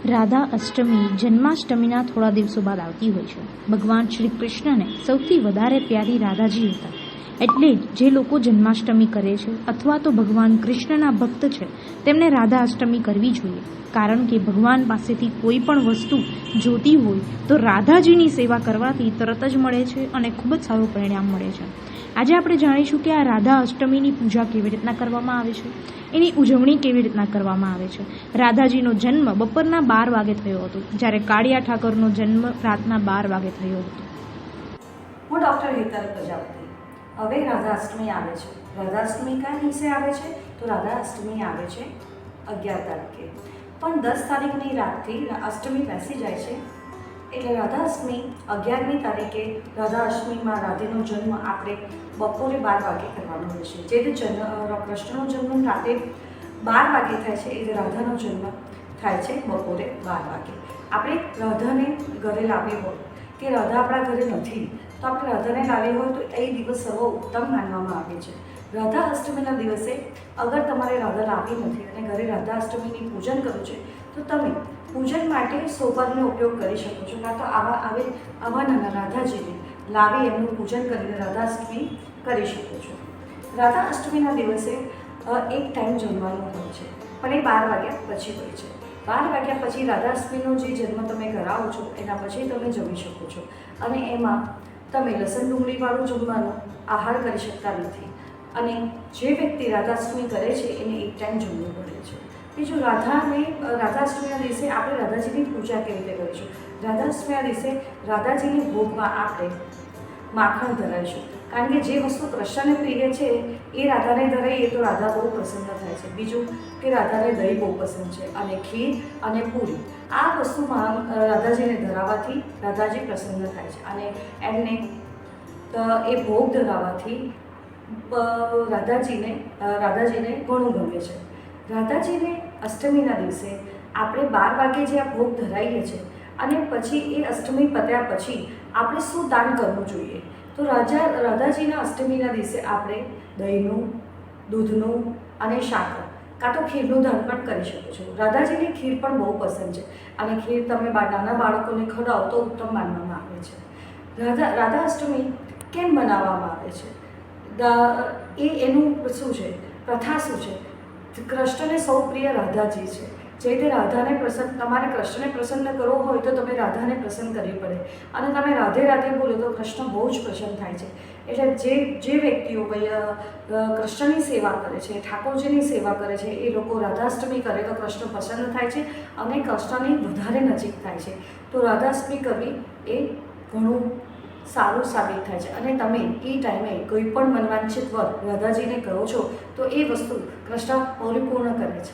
રાધા અષ્ટમી જન્માષ્ટમીના થોડા દિવસો બાદ આવતી હોય છે. ભગવાન શ્રી કૃષ્ણને સૌથી વધારે પ્યારી રાધાજી હતા. એટલે જે લોકો જન્માષ્ટમી કરે છે અથવા તો ભગવાન કૃષ્ણના ભક્ત છે તેમને રાધા અષ્ટમી કરવી જોઈએ. કારણ કે ભગવાન પાસેથી કોઈ પણ વસ્તુ જોતી હોય તો રાધાજીની સેવા કરવાથી તરત જ મળે છે અને ખૂબ જ સારું પરિણામ મળે છે. આજે આપણે જાણીશું કે આ રાધા અષ્ટમીની પૂજા કેવી રીતના કરવામાં આવે છે, એની ઉજવણી કેવી રીતના કરવામાં આવે છે. રાધાજીનો જન્મ બપોરના 12 વાગે થયો હતો, જ્યારે કાળિયા ઠાકરનો જન્મ રાતના 12 વાગે થયો હતો. હું ડૉક્ટર હેતલ પ્રજાપતિ. હવે રાધાષ્ટમી આવે છે. રાધાષ્ટમી કયા દિવસે આવે છે? તો રાધાષ્ટમી આવે છે 11 તારીખે. પણ 10 તારીખની રાતથી અષ્ટમી બેસી જાય છે. એટલે રાધાષ્ટમી 11મી તારીખે રાધાષ્ટમીમાં રાધેનો જન્મ આપણે બપોરે 12 વાગે કરવાનો હોય છે. જે કૃષ્ણનો જન્મ રાતે 12 વાગે થાય છે, એ રાધાનો જન્મ થાય છે બપોરે 12 વાગે. આપણે રાધાને ઘરે લાવી હોય કે રાધા આપણા ઘરે નથી તો આપણે રાધાને લાવી હોય તો એ દિવસ સર્વ ઉત્તમ માનવામાં આવે છે. રાધા અષ્ટમીના દિવસે અગર તમારે રાધા લાવી નથી અને ઘરે રાધા અષ્ટમીની પૂજન કરવું છે તો તમે પૂજન માટે સોપારીનો ઉપયોગ કરી શકો છો. કાં તો આવા નાના રાધાજીને લાવી એમનું પૂજન કરીને રાધાષ્ટમી કરી શકો છો. રાધા અષ્ટમીના દિવસે એક ટાઈમ જમવાનું હોય છે, પણ એ 12 વાગ્યા પછી હોય છે. 12 વાગ્યા પછી રાધાષ્ટમીનો જે જન્મ તમે કરાવો છો એના પછી તમે જમી શકો છો. અને એમાં તમે લસણ ડુંગળીવાળું જમવાનું આહાર કરી શકતા નથી. અને જે વ્યક્તિ રાધાષ્ટમી કરે છે એને એક ટાઈમ જમવું પડે છે. બીજું, રાધાષ્ટમીના દિવસે આપણે રાધાજીની પૂજા કેવી રીતે કરીશું? રાધાષ્ટમીના દિવસે રાધાજીની ભોગમાં આપણે માખણ ધરાવીશું. કારણ કે જે વસ્તુ કૃષ્ણને પ્રિય છે એ રાધાને ધરાઈએ તો રાધા બહુ પ્રસન્ન થાય છે. બીજું કે રાધાને દહીં બહુ પસંદ છે અને ખીર અને પૂરી આ વસ્તુમાં રાધાજીને ધરાવવાથી રાધાજી પ્રસન્ન થાય છે અને એમને એ ભોગ ધરાવવાથી રાધાજીને ઘણું ગમે છે. રાધાજીને અષ્ટમીના દિવસે આપણે 12 વાગે જે આ ભોગ ધરાવીએ છીએ અને પછી એ અષ્ટમી પત્યા પછી આપણે શું દાન કરવું જોઈએ? તો રાધાજીના અષ્ટમીના દિવસે આપણે દહીંનું, દૂધનું અને શાક કાં તો ખીરનું દાન પણ કરી શકો છો. રાધાજીની ખીર પણ બહુ પસંદ છે અને ખીર તમે નાના બાળકોને ખવડાવો તો ઉત્તમ માનવામાં આવે છે. રાધા અષ્ટમી કેમ બનાવવામાં આવે છે? એનું શું છે, પ્રથા શું છે? કૃષ્ણને સૌ પ્રિય રાધાજી છે. જે રીતે તમારે કૃષ્ણને પ્રસન્ન કરવો હોય તો તમે રાધાને પ્રસન્ન કરવી પડે અને તમે રાધે રાધે બોલો તો કૃષ્ણ બહુ જ પ્રસન્ન થાય છે. એટલે જે વ્યક્તિઓ કૃષ્ણની સેવા કરે છે, ઠાકોરજીની સેવા કરે છે, એ લોકો રાધાષ્ટમી કરે તો કૃષ્ણ પ્રસન્ન થાય છે અને કૃષ્ણની વધારે નજીક થાય છે. તો રાધાષ્ટમી કરવી એ ઘણું સારું સાબિત થાય છે. અને તમે એ ટાઈમે કોઈ પણ મનવાંછિત વ્રત રાધાજીને કરો છો તો એ વસ્તુ કૃષ્ણ પરિપૂર્ણ કરે છે.